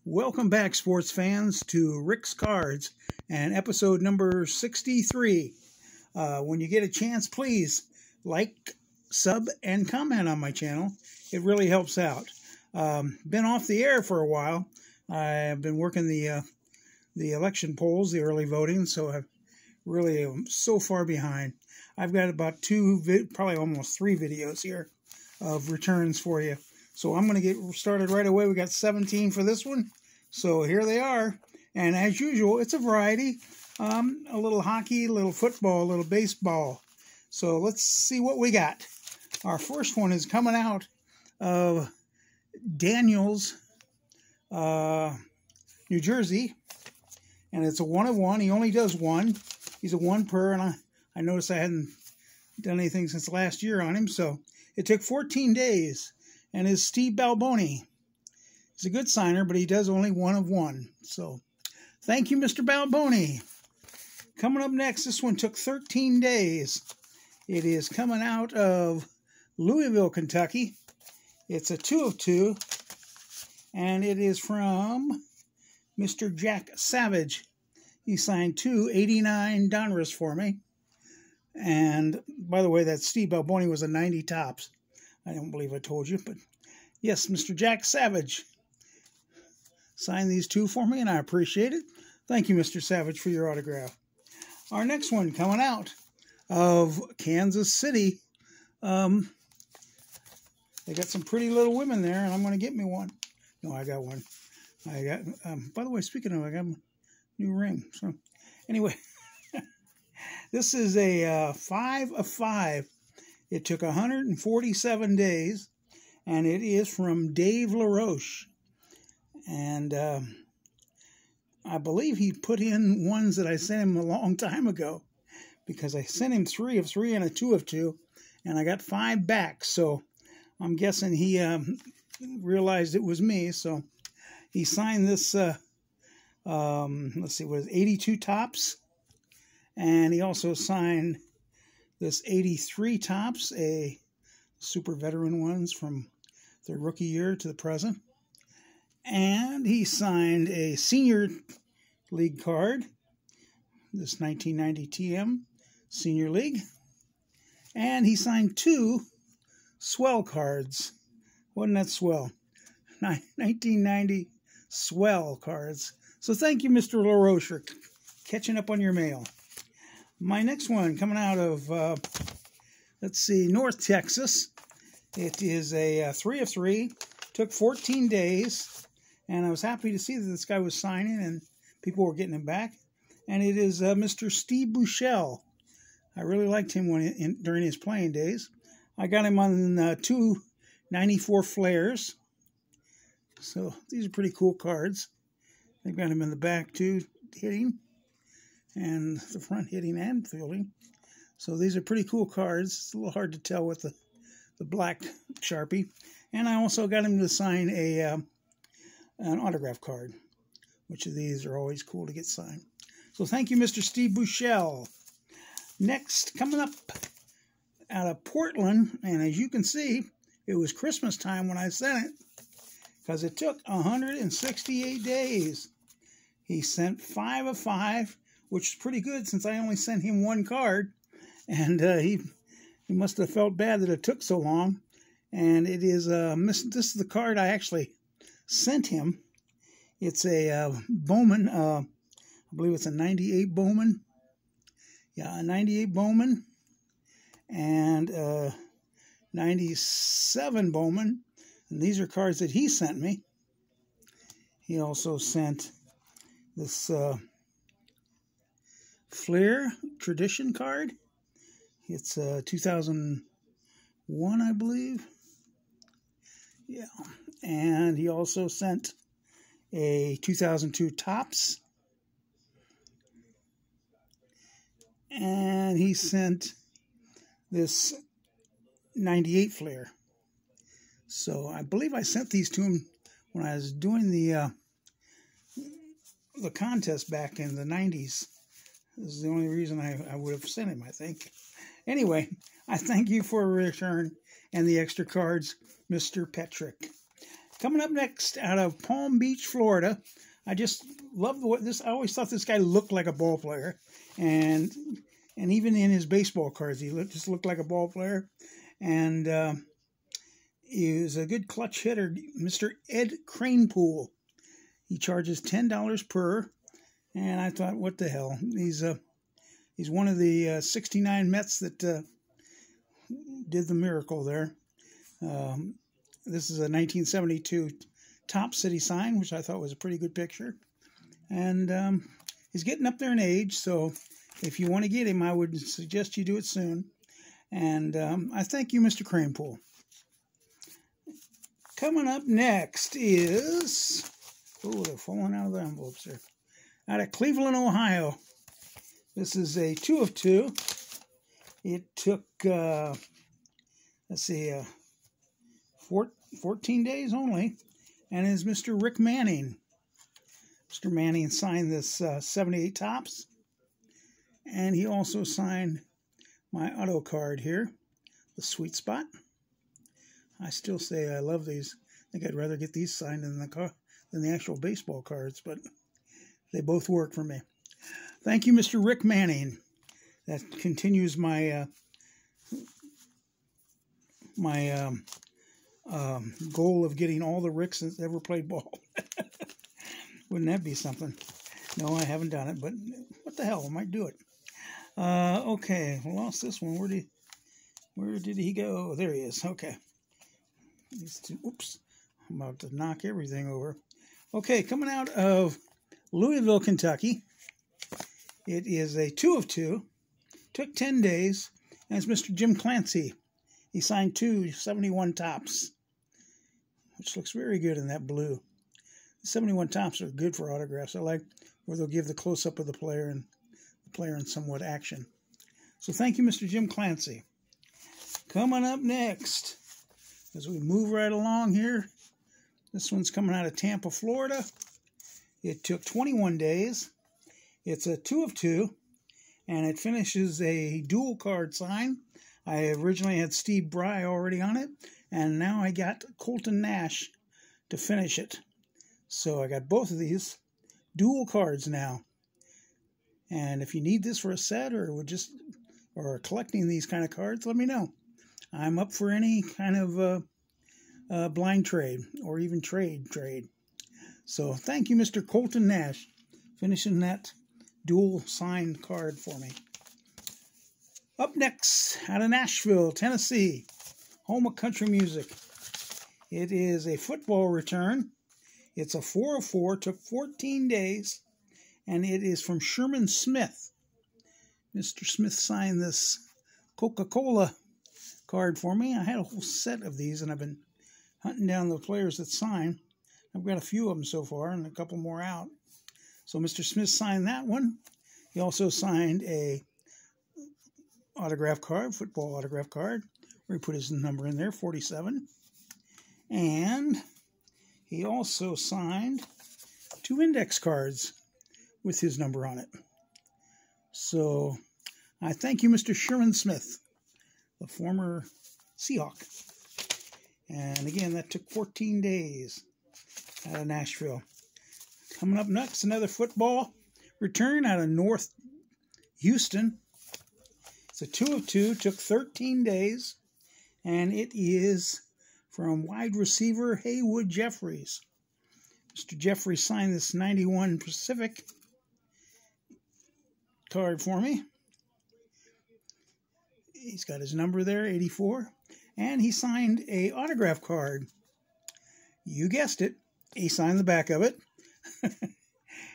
Welcome back, sports fans, to Rick's Cards and episode number 63. When you get a chance, please like, sub, and comment on my channel. It really helps out. Been off the air for a while. I've been working the election polls, the early voting, so I really am so far behind. I've got about probably almost 3 videos here of returns for you. So I'm going to get started right away. We got 17 for this one. So here they are. And as usual, it's a variety. A little hockey, a little football, a little baseball. So let's see what we got. Our first one is coming out of Daniels, New Jersey. And it's a 1 of 1. He only does 1. He's a 1 per. And I noticed I hadn't done anything since last year on him. So it took 14 days. And is Steve Balboni. He's a good signer, but he does only 1 of 1. So, thank you, Mr. Balboni. Coming up next, this one took 13 days. It is coming out of Louisville, Kentucky. It's a 2 of 2. And it is from Mr. Jack Savage. He signed 2 89 Donruss for me. And, by the way, that Steve Balboni was a 90 tops. I don't believe I told you, but yes, Mr. Jack Savage signed these 2 for me, and I appreciate it. Thank you, Mr. Savage, for your autograph. Our next one coming out of Kansas City. They got some pretty little women there, and I'm going to get me one. No, I got one. I got. By the way, speaking of, I got a new ring. So, anyway, this is a 5 of 5. It took 147 days, and it is from Dave LaRoche. And I believe he put in ones that I sent him a long time ago, because I sent him 3 of 3 and a 2 of 2, and I got 5 back. So I'm guessing he realized it was me. So he signed this, let's see, what is it, 82 tops, and he also signed this 83 tops, a super veteran ones from their rookie year to the present. And he signed a senior league card, this 1990 TM Senior League. And he signed 2 swell cards. Wasn't that swell? 1990 swell cards. So thank you, Mr. LaRoche, for catching up on your mail. My next one coming out of, let's see, North Texas. It is a 3 of 3. Took 14 days, and I was happy to see that this guy was signing and people were getting him back. And it is Mr. Steve Buechele. I really liked him during his playing days. I got him on 2 94 flares. So these are pretty cool cards. They've got him in the back too, hitting, and the front hitting and fielding. So these are pretty cool cards. It's a little hard to tell with the black Sharpie. And I also got him to sign an autograph card, which of these are always cool to get signed. So thank you, Mr. Steve Buechele. Next, coming up out of Portland, and as you can see, it was Christmas time when I sent it, because it took 168 days. He sent 5 of 5, which is pretty good since I only sent him 1 card. And he must have felt bad that it took so long. And it is, this is the card I actually sent him. It's a Bowman, I believe it's a 98 Bowman. Yeah, a 98 Bowman. And 97 Bowman. And these are cards that he sent me. He also sent this Flair Tradition card. It's 2001, I believe. Yeah. And he also sent a 2002 Topps. And he sent this 98 Flair. So I believe I sent these to him when I was doing the contest back in the 90s. This is the only reason I would have sent him, I think. Anyway, I thank you for a return and the extra cards, Mr. Petrick. Coming up next, out of Palm Beach, Florida, I just love this. I always thought this guy looked like a ball player, and even in his baseball cards, he just looked like a ball player, and he was a good clutch hitter, Mr. Ed Kranepool. He charges $10 per, and I thought, what the hell? He's one of the 69 Mets that did the miracle there. This is a 1972 Top City sign, which I thought was a pretty good picture. And he's getting up there in age, so if you want to get him, I would suggest you do it soon. And I thank you, Mr. Kranepool. Coming up next is... Oh, they're falling out of the envelopes there. Out of Cleveland, Ohio. This is a 2 of 2. It took, let's see, 14 days only, and is Mr. Rick Manning. Mr. Manning signed this 78 Topps, and he also signed my auto card here, the Sweet Spot. I still say I love these. I think I'd rather get these signed than the actual baseball cards, but they both work for me. Thank you, Mr. Rick Manning. That continues my goal of getting all the Ricks that's ever played ball. Wouldn't that be something? No, I haven't done it, but what the hell? I might do it. Okay, lost this one. Where did he go? There he is. Okay. These two. Oops. I'm about to knock everything over. Okay, coming out of Louisville, Kentucky. It is a 2 of 2. Took 10 days, and it's Mr. Jim Clancy. He signed 2 71 Topps, which looks very good in that blue. The 71 Topps are good for autographs. I like where they'll give the close-up of the player and the player in somewhat action. So thank you, Mr. Jim Clancy. Coming up next, as we move right along here, this one's coming out of Tampa, Florida. It took 21 days. It's a 2 of 2, and it finishes a dual card sign. I originally had Steve Bry already on it, and now I got Colton Nash to finish it. So I got both of these dual cards now. And if you need this for a set or collecting these kind of cards, let me know. I'm up for any kind of blind trade or even trade. So thank you, Mr. Colton Nash, finishing that dual signed card for me. Up next, out of Nashville, Tennessee, home of country music. It is a football return. It's a 4 of 4, took 14 days, and it is from Sherman Smith. Mr. Smith signed this Coca-Cola card for me. I had a whole set of these, and I've been hunting down the players that sign. I've got a few of them so far, and a couple more out. So Mr. Smith signed that one. He also signed a autograph card, football autograph card, where he put his number in there, 47. And he also signed 2 index cards with his number on it. So I thank you, Mr. Sherman Smith, the former Seahawk. And again, that took 14 days out of Nashville. Coming up next, another football return out of North Houston. It's a 2 of 2, took 13 days, and it is from wide receiver Haywood Jeffries. Mr. Jeffries signed this 91 Pacific card for me. He's got his number there, 84, and he signed a autograph card. You guessed it, he signed the back of it.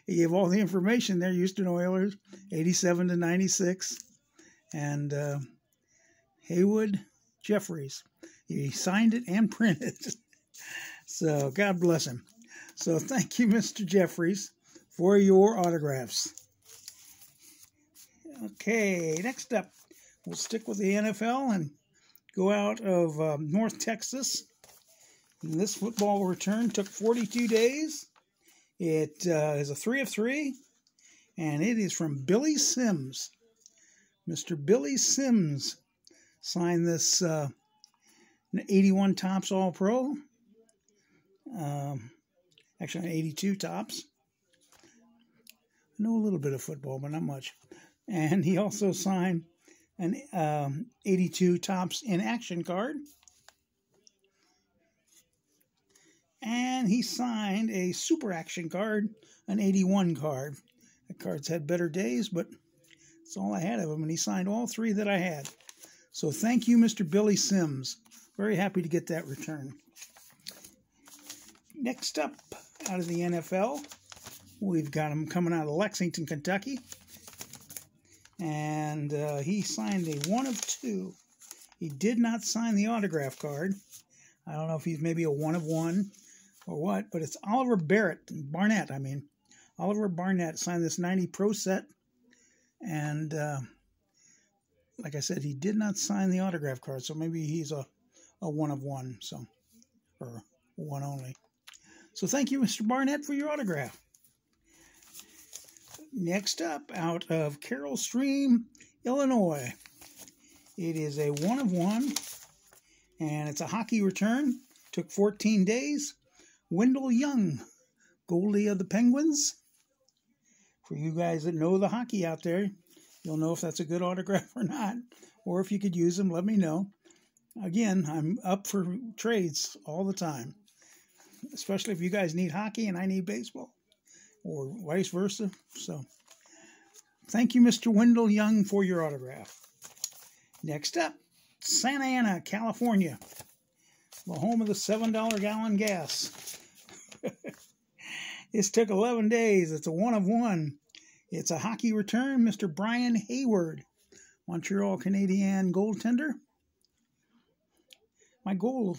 He gave all the information there, Houston Oilers, 87 to 96, and Haywood Jeffries. He signed it and printed it. So God bless him. So thank you, Mr. Jeffries, for your autographs. Okay, next up, we'll stick with the NFL and go out of North Texas. And this football return took 42 days. It is a 3 of 3, and it is from Billy Sims. Mr. Billy Sims signed this 81 Topps All-Pro. Actually, 82 tops. I know a little bit of football, but not much. And he also signed an 82 tops in action card. And he signed a super action card, an 81 card. The card's had better days, but that's all I had of him. And he signed all three that I had. So thank you, Mr. Billy Sims. Very happy to get that return. Next up, out of the NFL, we've got him coming out of Lexington, Kentucky. And he signed a 1 of 2. He did not sign the autograph card. I don't know if he's maybe a 1 of 1 or what, but it's Oliver Barnett. Oliver Barnett signed this 90 Pro set. And like I said, he did not sign the autograph card, so maybe he's a 1 of 1, so, or 1 only. So thank you, Mr. Barnett, for your autograph. Next up, out of Carroll Stream, Illinois. It is a 1 of 1, and it's a hockey return. Took 14 days. Wendell Young, goalie of the Penguins. For you guys that know the hockey out there, you'll know if that's a good autograph or not, or if you could use them, let me know. Again, I'm up for trades all the time, especially if you guys need hockey and I need baseball, or vice versa. So, thank you, Mr. Wendell Young, for your autograph. Next up, Santa Ana, California, the home of the $7 gallon gas. This took 11 days. It's a 1 of 1. It's a hockey return, Mr. Brian Hayward, Montreal Canadiens goaltender. My goal,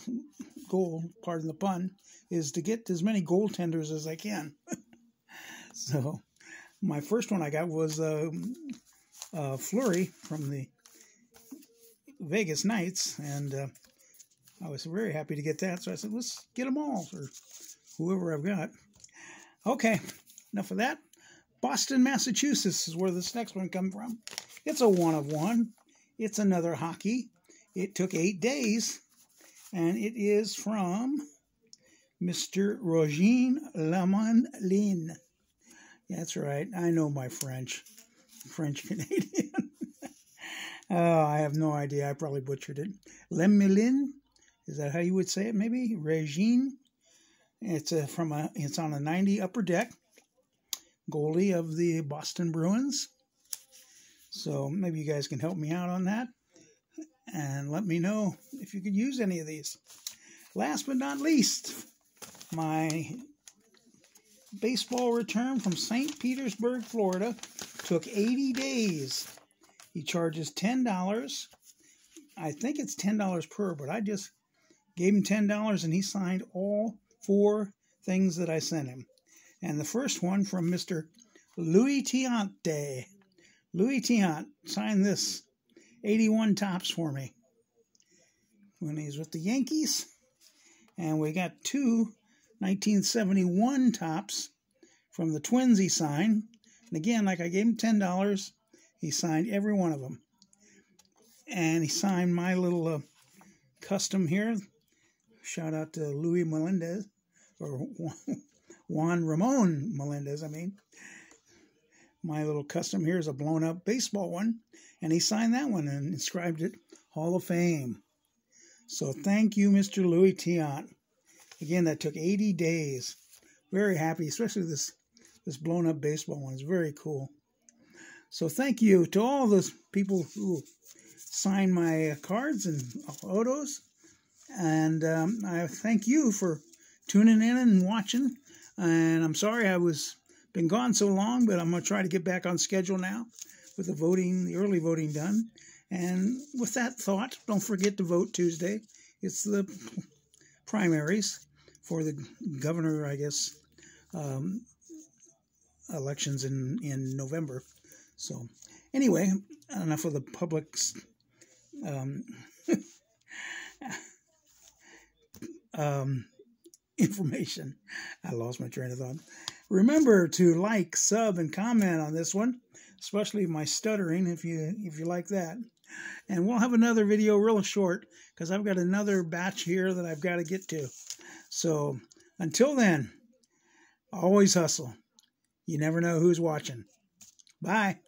pardon the pun, is to get as many goaltenders as I can. So, my first one I got was Fleury from the Vegas Knights, and I was very happy to get that. So I said, let's get them all, or whoever I've got. Okay, enough of that. Boston, Massachusetts is where this next one comes from. It's a 1 of 1. It's another hockey. It took 8 days, and it is from Mr. Roger Lamontlin. That's right. I know my French Canadian. I have no idea. I probably butchered it. Lemelin, is that how you would say it? Maybe Regine. It's on a 90 upper deck. Goalie of the Boston Bruins. So maybe you guys can help me out on that, and let me know if you could use any of these. Last but not least, my baseball return from St. Petersburg, Florida, took 80 days. He charges $10. I think it's $10 per, but I just gave him $10 and he signed all 4 things that I sent him. And the first one from Mr. Louis Tiante. Louis Tiant signed this 81 tops for me when he's with the Yankees. And we got 2 1971 tops from the Twins he signed. And again, like I gave him $10, he signed every one of them. And he signed my little custom here. Shout out to Louis Melendez, or Juan Ramon Melendez, I mean. My little custom here is a blown-up baseball one, and he signed that one and inscribed it Hall of Fame. So thank you, Mr. Louis Tiant. Again, that took 80 days. Very happy, especially this blown-up baseball one. It's very cool. So thank you to all those people who signed my cards and photos. And I thank you for tuning in and watching. And I'm sorry I been gone so long, but I'm going to try to get back on schedule now with the early voting done. And with that thought, don't forget to vote Tuesday. It's the primaries for the governor, I guess, elections in November. So anyway, enough of the public's information. I lost my train of thought. Remember to like, sub, and comment on this one, especially my stuttering, if you like that. And we'll have another video real short, because I've got another batch here that I've got to get to. So Until then, always hustle. You never know who's watching. Bye.